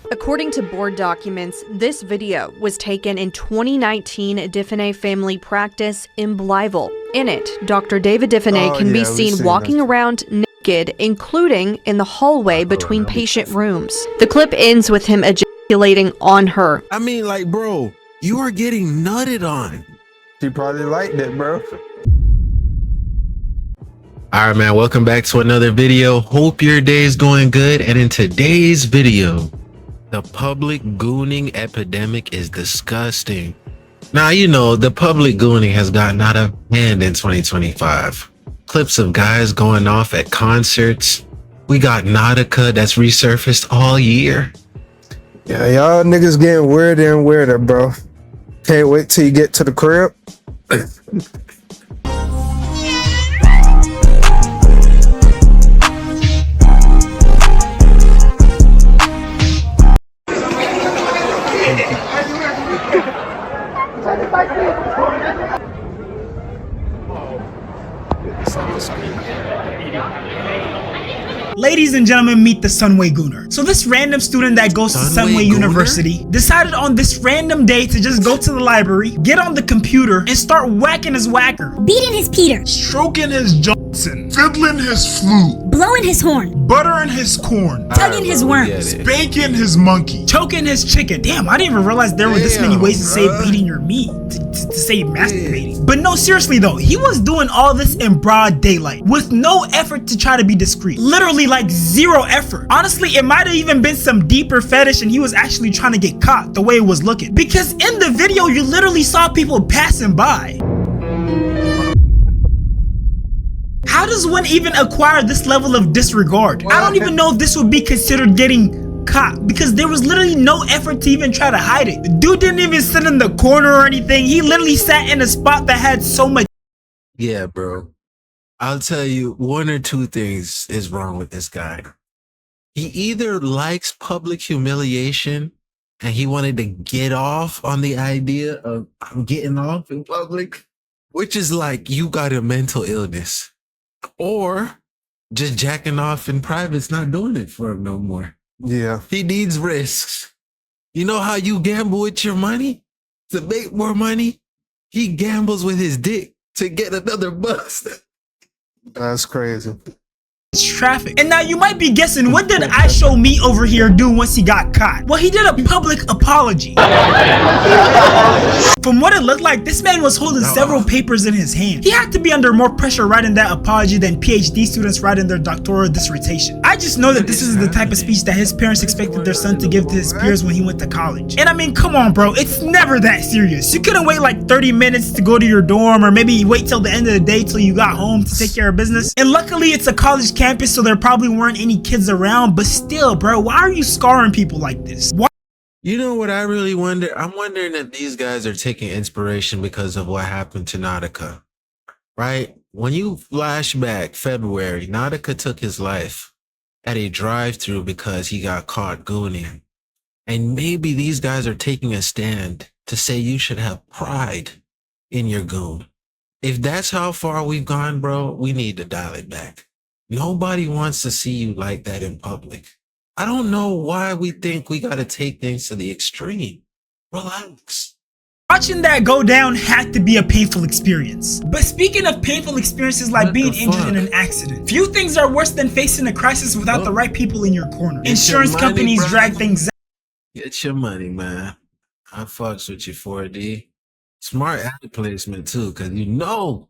According to board documents, this video was taken in 2019 at Diffenay Family Practice in Blytheville. In it, Dr. David Diffenay can be seen walking around naked, including in the hallway between patient rooms. The clip ends with him ejaculating on her. I mean, like, bro, you are getting nutted on. She probably liked it, bro. All right, man, welcome back to another video. Hope your day is going good. And in today's video, the public gooning epidemic is disgusting. Now, you know, the public gooning has gotten out of hand in 2025. Clips of guys going off at concerts. We got Nautica that's resurfaced all year. Yeah, y'all niggas getting weirder and weirder, bro. Can't wait till you get to the crib. Ladies and gentlemen, meet the Sunway Gooner. So this random student that goes to Sunway University decided on this random day to just go to the library, get on the computer, and start whacking his whacker. Beating his Peter. Stroking his Johnson. Fiddling his flute. Blowing his horn. Buttering his corn. Tugging his worms. Spanking his monkey. Choking his chicken. Damn, I didn't even realize there were this many ways to say beating your meat, to say masturbating. But no, seriously though, he was doing all this in broad daylight with no effort to try to be discreet. Literally like zero effort. Honestly, it might have even been some deeper fetish and he was actually trying to get caught the way it was looking. Because in the video, you literally saw people passing by. How does one even acquire this level of disregard? I don't even know if this would be considered getting caught because there was literally no effort to even try to hide it. The dude didn't even sit in the corner or anything. He literally sat in a spot that had so much. Yeah, bro. I'll tell you, one or two things is wrong with this guy. He either likes public humiliation and he wanted to get off on the idea of I'm getting off in public, which is like you got a mental illness. Or just jacking off in private's not doing it for him no more. Yeah. He needs risks. You know how you gamble with your money to make more money? He gambles with his dick to get another bust. That's crazy. Traffic. And now you might be guessing, what did I Show Me over here do once he got caught? Well, he did a public apology. From what it looked like, this man was holding several papers in his hand. He had to be under more pressure writing that apology than PhD students writing their doctoral dissertation. I just know that this is the type of speech that his parents expected their son to give to his peers when he went to college. And I mean, come on, bro, it's never that serious. You couldn't wait like 30 minutes to go to your dorm, or maybe wait till the end of the day till you got home to take care of business. And luckily, it's a college campus, so there probably weren't any kids around, but still, bro, why are you scarring people like this? Why? You know what I really wonder? I'm wondering if these guys are taking inspiration because of what happened to Nautica, right? When you flash back February, Nautica took his life at a drive-thru because he got caught gooning. And maybe these guys are taking a stand to say you should have pride in your goon. If that's how far we've gone, bro, we need to dial it back. Nobody wants to see you like that in public. I don't know why we think we got to take things to the extreme. Relax. Watching that go down had to be a painful experience. But speaking of painful experiences like being injured in an accident, few things are worse than facing a crisis without the right people in your corner. Insurance companies drag things out. Get your money, man. I fucks with you, 4D. Smart ad placement too, because you know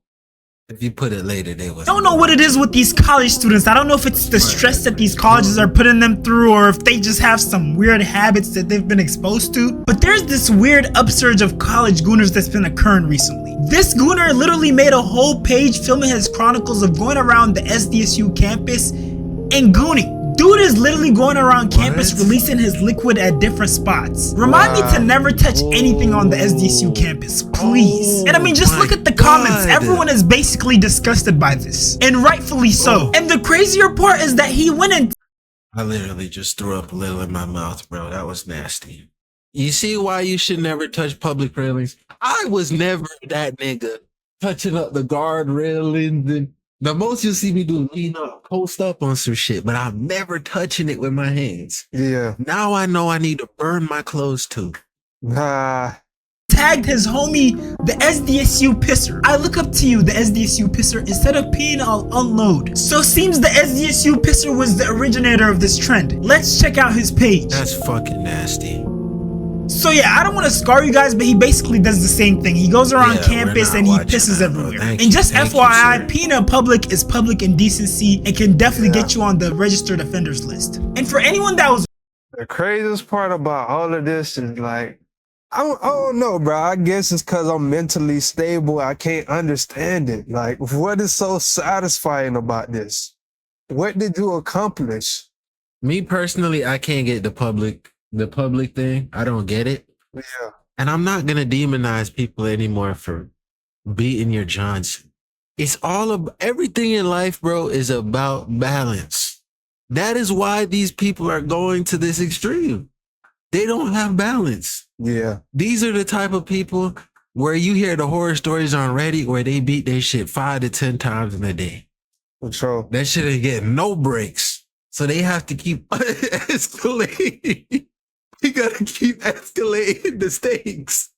if you put it later, they will. I don't know what it is with these college students. I don't know if it's the stress that these colleges are putting them through, or if they just have some weird habits that they've been exposed to. But there's this weird upsurge of college gooners that's been occurring recently. This gooner literally made a whole page filming his chronicles of going around the SDSU campus and gooning. Dude is literally going around campus releasing his liquid at different spots. Remind me to never touch anything on the SDSU campus, please. And I mean, just look at the comments. Everyone is basically disgusted by this, and rightfully so. And the crazier part is that he went and I literally just threw up a little in my mouth, bro. That was nasty. You see why you should never touch public railings? I was never that nigga touching up the guard railings and The most you see me do, lean up, post up on some shit, but I'm never touching it with my hands. Yeah. Now I know I need to burn my clothes too. Nah. Tagged his homie, the SDSU pisser. I look up to you, the SDSU pisser. Instead of peeing, I'll unload. So seems the SDSU pisser was the originator of this trend. Let's check out his page. That's fucking nasty. So yeah, I don't want to scar you guys, but he basically does the same thing. He goes around campus and he pisses everywhere. And just FYI, peeing in public is public indecency and can definitely get you on the registered offenders list. And for anyone that was... The craziest part about all of this is like, I don't know, bro. I guess it's because I'm mentally stable. I can't understand it. Like, what is so satisfying about this? What did you accomplish? Me personally, I can't get the public thing. I don't get it. Yeah. And I'm not going to demonize people anymore for beating your Johnson. It's all about everything in life, bro, is about balance. That is why these people are going to this extreme. They don't have balance. Yeah. These are the type of people where you hear the horror stories on Reddit where they beat their shit 5 to 10 times in a day. For sure. That shit ain't getting no breaks. So they have to keep escalating. You gotta keep escalating the stakes.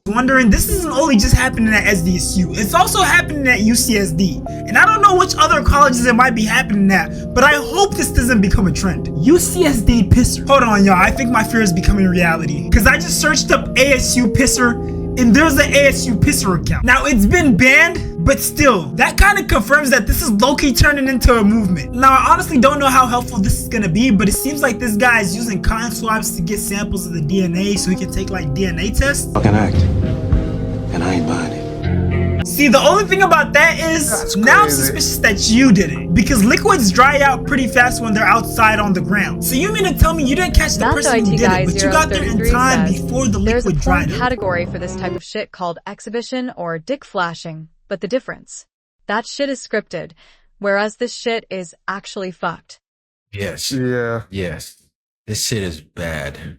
Wondering, this isn't only just happening at SDSU, it's also happening at UCSD. And I don't know which other colleges it might be happening at, but I hope this doesn't become a trend. UCSD pisser. Hold on, y'all, I think my fear is becoming reality. Because I just searched up ASU pisser, and there's an ASU pisser account. Now, it's been banned, but still, that kind of confirms that this is low-key turning into a movement. Now, I honestly don't know how helpful this is gonna be, but it seems like this guy is using cotton swabs to get samples of the DNA so he can take like DNA tests. Fucking act. And I ain't buying it. See, the only thing about that is, now I'm suspicious that you did it. Because liquids dry out pretty fast when they're outside on the ground. So you mean to tell me you didn't catch the person who did it, but you got there in time before the liquid dried out? There's a category for this type of shit called exhibition or dick flashing. But the difference, that shit is scripted, whereas this shit is actually fucked. Yes. Yeah. Yes. This shit is bad.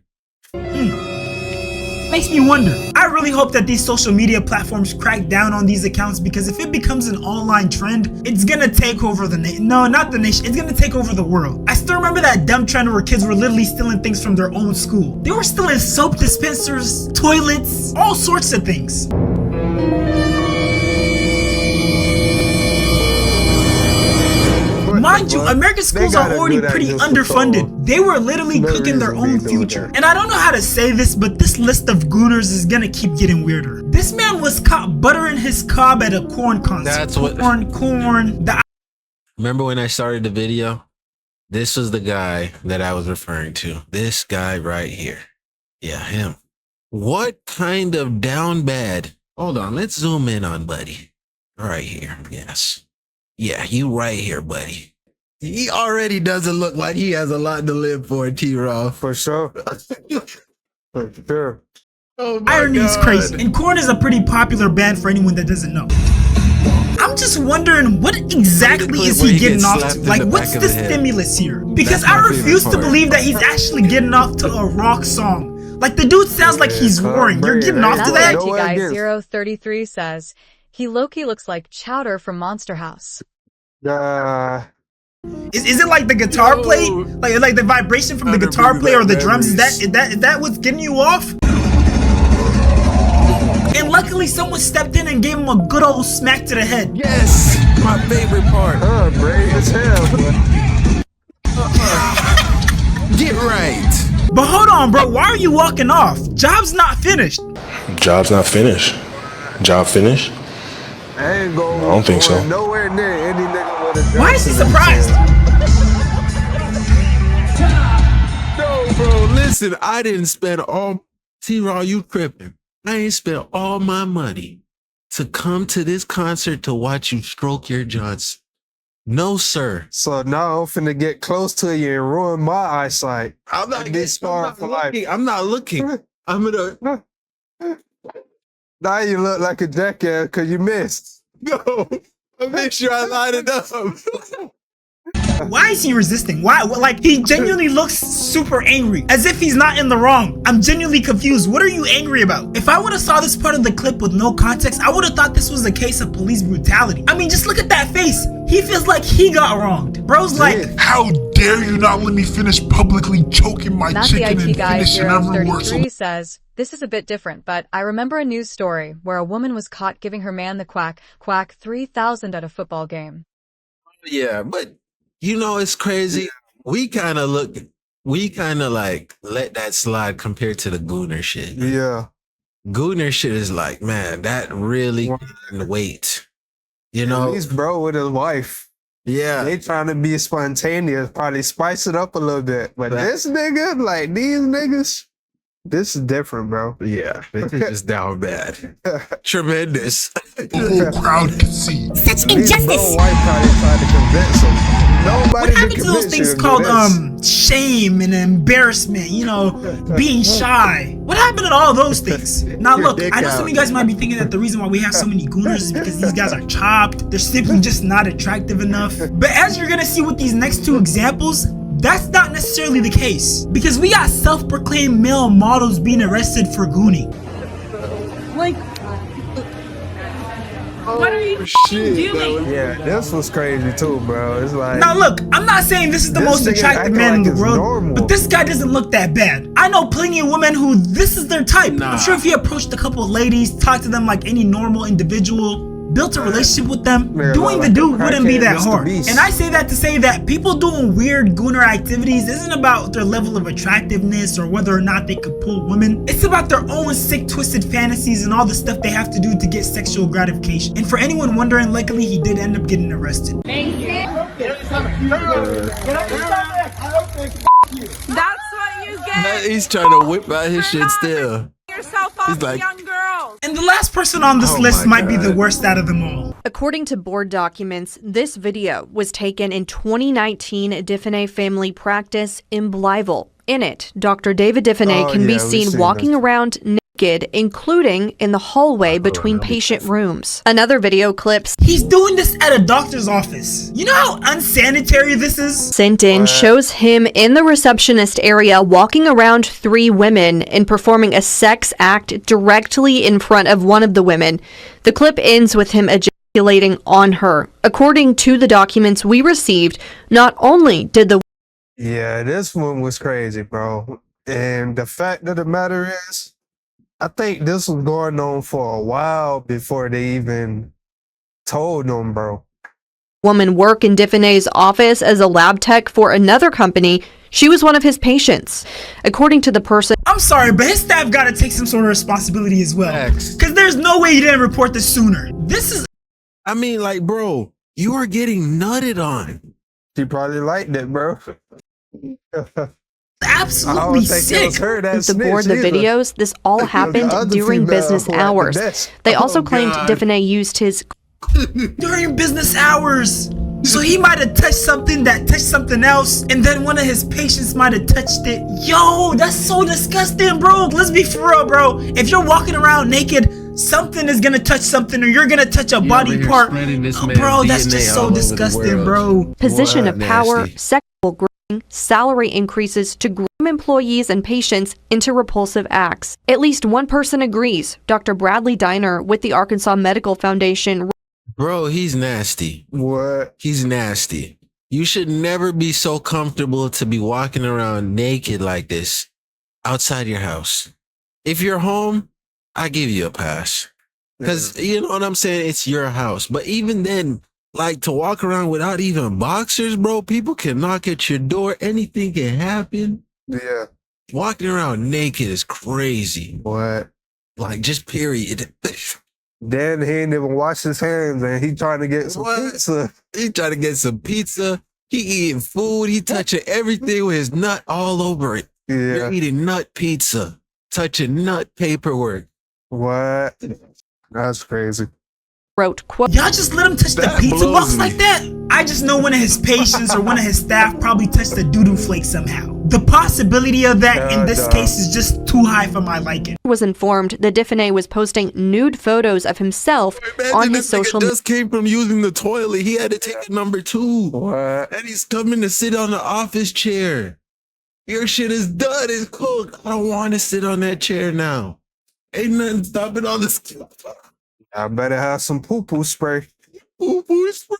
Makes me wonder. I really hope that these social media platforms crack down on these accounts, because if it becomes an online trend, it's gonna take over the nation. No, not the nation. It's gonna take over the world. I still remember that dumb trend where kids were literally stealing things from their own school. They were stealing soap dispensers, toilets, all sorts of things. Mind you, American schools are already pretty underfunded. They were literally cooking their own future. And I don't know how to say this, but this list of gooners is gonna keep getting weirder. This man was caught buttering his cob at a corn concert. That's what. Corn. Remember when I started the video? This was the guy that I was referring to. This guy right here. Yeah, him. What kind of down bad? Hold on, let's zoom in on buddy. Right here, yes. Yeah, you right here, buddy. He already doesn't look like he has a lot to live for, T-Raw. For sure. For sure. Oh my Irony is crazy. And corn is a pretty popular band for anyone that doesn't know. I'm just wondering, what exactly is he getting off to? Like, what's the stimulus here? Because I refuse to believe that he's actually getting off to a rock song. Like, the dude sounds like he's roaring. You're getting off to that? Guy 033 says, he low-key looks like Chowder from Monster House. Is it like the guitar play? Like the vibration from the guitar play or the drums? Is that what's getting you off? And luckily someone stepped in and gave him a good old smack to the head. Yes! My favorite part. Brave as hell. Get right. But hold on, bro. Why are you walking off? Job's not finished. Job's not finished. Job finished? I ain't going. I don't think so. Nowhere near any nigga with a job. Why is he surprised? No, bro, listen, I didn't spend all... T-Raw, you tripping. I ain't spent all my money to come to this concert to watch you stroke your Johnson. No, sir. So now I'm finna get close to you and ruin my eyesight. I'm not looking. I'm not looking. I'm gonna... Now you look like a jackass because you missed. No, I make sure I line it up. Why is he resisting? Why? Like, he genuinely looks super angry, as if he's not in the wrong. I'm genuinely confused. What are you angry about? If I would have saw this part of the clip with no context, I would have thought this was a case of police brutality. I mean, just look at that face. He feels like he got wronged. Bro's like, how dare you not let me finish publicly choking my chicken and finishing every word. Says, this is a bit different, but I remember a news story where a woman was caught giving her man the quack 3,000 at a football game. Yeah, but you know, it's crazy. We kind of like let that slide compared to the Gooner shit. Yeah. Gooner shit is like, man, that really can wait. You know, at least bro with his wife. Yeah. They trying to be spontaneous, probably spice it up a little bit. But this nigga, like these niggas, this is different, bro. Yeah. This is just down bad. Tremendous. The whole crowd can see. Such injustice. Bro wife probably tried to convince him. Nobody what happened to those things called shame and embarrassment, you know, being shy? What happened to all those things? Now look, I know some of you guys might be thinking that the reason why we have so many gooners is because these guys are chopped. They're simply just not attractive enough. But as you're gonna see with these next two examples, that's not necessarily the case. Because we got self-proclaimed male models being arrested for gooning. Like, what are you doing? Yeah, this was crazy too, bro. It's like, now look, I'm not saying this is the most attractive man in the world, but this guy doesn't look that bad. I know plenty of women who this is their type. Nah. I'm sure if he approached a couple of ladies, talked to them like any normal individual, built a relationship with them, doing the dude wouldn't be that hard. And I say that to say that people doing weird gooner activities isn't about their level of attractiveness or whether or not they could pull women. It's about their own sick, twisted fantasies and all the stuff they have to do to get sexual gratification. And for anyone wondering, luckily he did end up getting arrested. Thank you. That's what you get. He's trying to whip out his shit still. Yourself off like, young girls. And the last person on this list might be the worst out of them all. According to board documents, this video was taken in 2019 Diffenay family practice in Blytheville. In it, Dr. David Diffenay can be seen walking around naked, including in the hallway between patient rooms. Another video clips he's doing this at a doctor's office. You know how unsanitary this is? Sent in shows him in the receptionist area walking around 3 women and performing a sex act directly in front of one of the women. The clip ends with him ejaculating on her. According to the documents we received, not only did the yeah, this one was crazy, bro. And the fact of the matter is, I think this was going on for a while before they even told them, bro. Woman worked in Diffenay's office as a lab tech for another company. She was one of his patients. According to the person, I'm sorry, but his staff gotta take some sort of responsibility as well. Because there's no way you didn't report this sooner. This is... I mean, like, bro, you are getting nutted on. She probably liked it, bro. Absolutely sick. The board the videos, this all happened during business hours. They also claimed Diffenay used his during business hours. So he might have touched something that touched something else, and then one of his patients might have touched it. Yo, that's so disgusting, bro. Let's be for real, bro. If you're walking around naked, something is gonna touch something, or you're gonna touch a body part. Bro, that's just so disgusting, bro. Position of power, sexual grooming, salary increases to groom employees and patients into repulsive acts. At least one person agrees. Dr. Bradley Diner with the Arkansas Medical Foundation. Bro, he's nasty. What? He's nasty. You should never be so comfortable to be walking around naked like this outside your house. If you're home, I give you a pass. Because, you know what I'm saying? It's your house. But even then, like, to walk around without even boxers, bro, people can knock at your door. Anything can happen. Yeah. Walking around naked is crazy. What? Like, just period. Then he ain't even washed his hands and he trying to get some pizza. He trying to get some pizza. He eating food. He touching everything with his nut all over it. Yeah. You're eating nut pizza. Touching nut paperwork. What? That's crazy. Wrote, quote, y'all just let him touch the pizza box like that? I just know one of his patients or one of his staff probably touched the doo-doo flake somehow. The possibility of that in this case is just too high for my liking. Was informed that Diffenay was posting nude photos of himself on his social media. Just came from using the toilet. He had to take a number 2. What? And he's coming to sit on the office chair. Your shit is done. It's cooked. I don't want to sit on that chair now. Ain't nothing stopping all this. I better have some poo-poo spray. Poo-poo spray.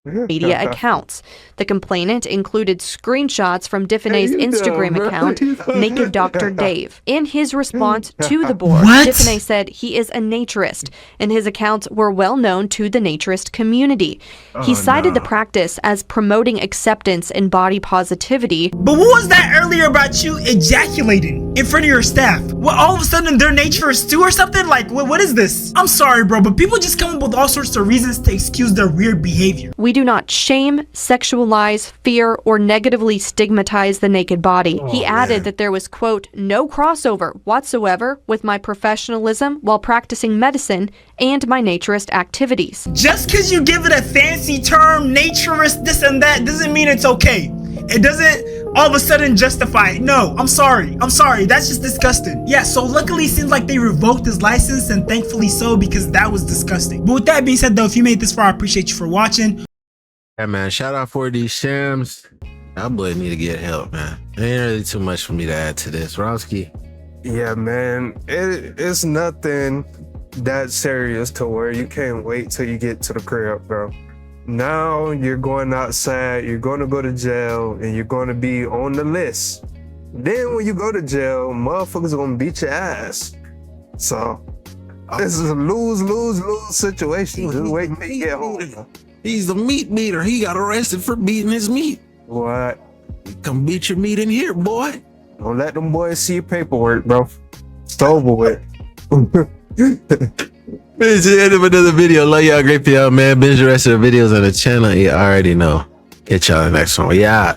Media accounts. The complainant included screenshots from Diffenay's Instagram account, Naked Dr. Dave. In his response to the board, Diffenay said he is a naturist, and his accounts were well known to the naturist community. He cited the practice as promoting acceptance and body positivity. But what was that earlier about you ejaculating in front of your staff? What, all of a sudden they're naturists too or something? Like, what is this? I'm sorry, bro, but people just come up with all sorts of reasons to excuse their weird behavior. We do not shame, sexualize, fear, or negatively stigmatize the naked body. He added that there was, quote, no crossover whatsoever with my professionalism while practicing medicine and my naturist activities. Just because you give it a fancy term, naturist, this and that, doesn't mean it's okay. It doesn't all of a sudden justify it. No, I'm sorry. That's just disgusting. Yeah, so luckily it seems like they revoked his license, and thankfully so, because that was disgusting. But with that being said though, if you made this far, I appreciate you for watching. Yeah, man, shout out for these shams. That boy need to get help, man. Ain't really too much for me to add to this. Rowski. Yeah, man, it's nothing that serious to where you can't wait till you get to the crib, bro. Now you're going outside, you're going to go to jail, and you're going to be on the list. Then when you go to jail, motherfuckers are going to beat your ass. So this is a lose situation. Just wait until you get home. He's the meat beater. He got arrested for beating his meat. What? Come beat your meat in here, boy. Don't let them boys see your paperwork, bro. It's over with. It's the end of another video. Love y'all. Great for y'all, man. Binge the rest of the videos on the channel. You already know. Catch y'all in the next one. Yeah.